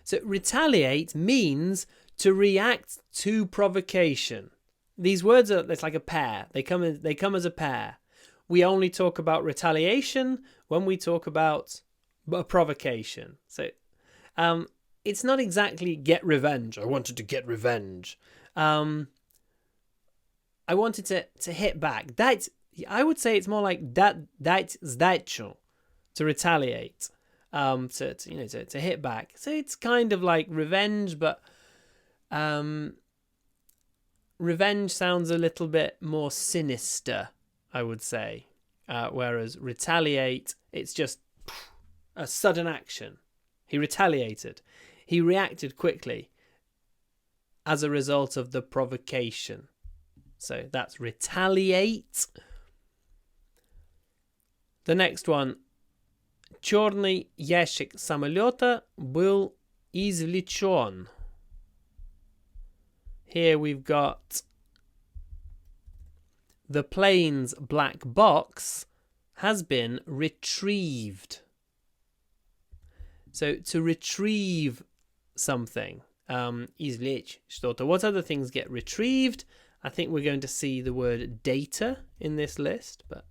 A: So retaliate means to react to provocation. These words are, it's like a pair. They come as a pair. We only talk about retaliation when we talk about a provocation. So it's not exactly get revenge. I wanted to get revenge. I wanted to hit back. I would say it's more like dać zdачу, to retaliate, to hit back. So it's kind of like revenge, but revenge sounds a little bit more sinister, I would say. Whereas retaliate, it's just a sudden action. He retaliated. He reacted quickly as a result of the provocation. So that's retaliate. The next one. Черный ящик самолета был извлечен. Here we've got the plane's black box has been retrieved. So to retrieve something, извлечь что-то. What other things get retrieved? I think we're going to see the word data in this list, but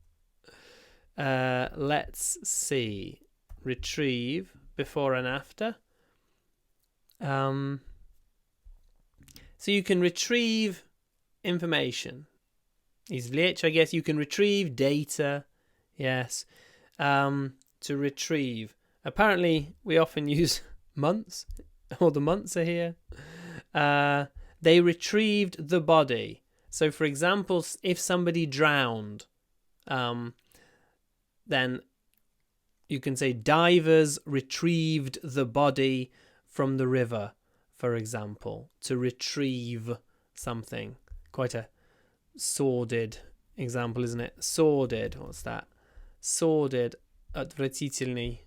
A: let's see. Retrieve, before and after. So you can retrieve information. Извлечь, I guess you can retrieve data. Yes. To retrieve. Apparently, we often use months. All the months are here. They retrieved the body. So, for example, if somebody drowned, then you can say divers retrieved the body from the river, for example, to retrieve something. quite a sordid example, isn't it? Sordid. What's that? Sordid. Отвратительный.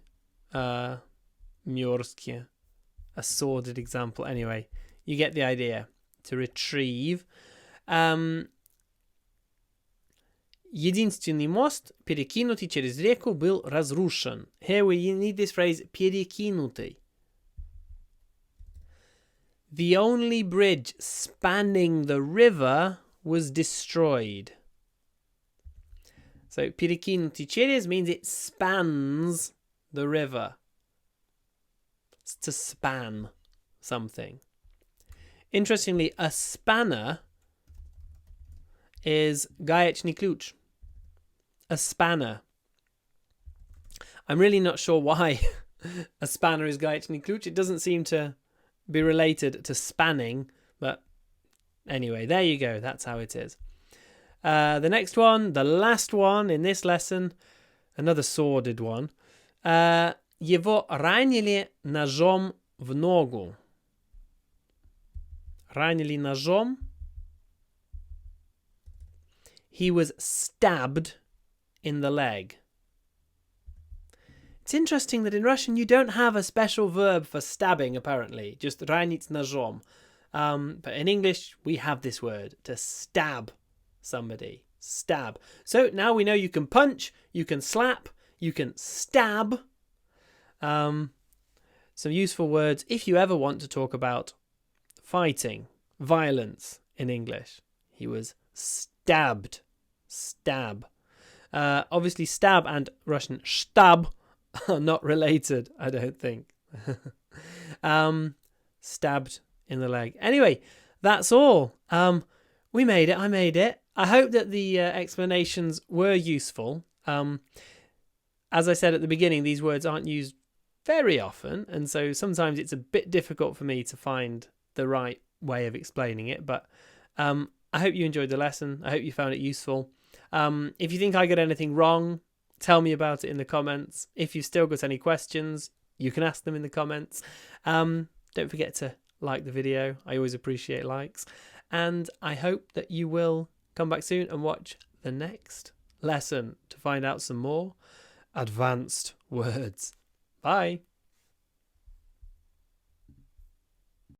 A: Мерзкий. A sordid example. Anyway, you get the idea. To retrieve. Единственный мост, перекинутый через реку, был разрушен. Here we need this phrase перекинутый. The only bridge spanning the river was destroyed. So перекинутый через means it spans the river. It's to span something. Interestingly, a spanner is гаечный ключ. A spanner. I'm really not sure why a spanner is гаечный ключ. It doesn't seem to be related to spanning, but anyway, there you go. That's how it is. The next one, the last one in this lesson, another sordid one. Его ранили ножом в ногу. Ранили ножом. He was stabbed in the leg. It's interesting that in Russian you don't have a special verb for stabbing, apparently. Just ранить ножом. But in English, we have this word, to stab somebody. Stab. So now we know you can punch, you can slap, you can stab. Some useful words if you ever want to talk about fighting, violence in English. He was stabbed. Stab. Obviously, stab and Russian shtab are not related, I don't think. Stabbed in the leg. Anyway, that's all. We made it. I made it. I hope that the explanations were useful. As I said at the beginning, these words aren't used very often, and so sometimes it's a bit difficult for me to find the right way of explaining it. But I hope you enjoyed the lesson. I hope you found it useful. If you think I got anything wrong, tell me about it in the comments. If you've still got any questions, you can ask them in the comments. Don't forget to like the video. I always appreciate likes. And I hope that you will come back soon and watch the next lesson to find out some more advanced words. Bye.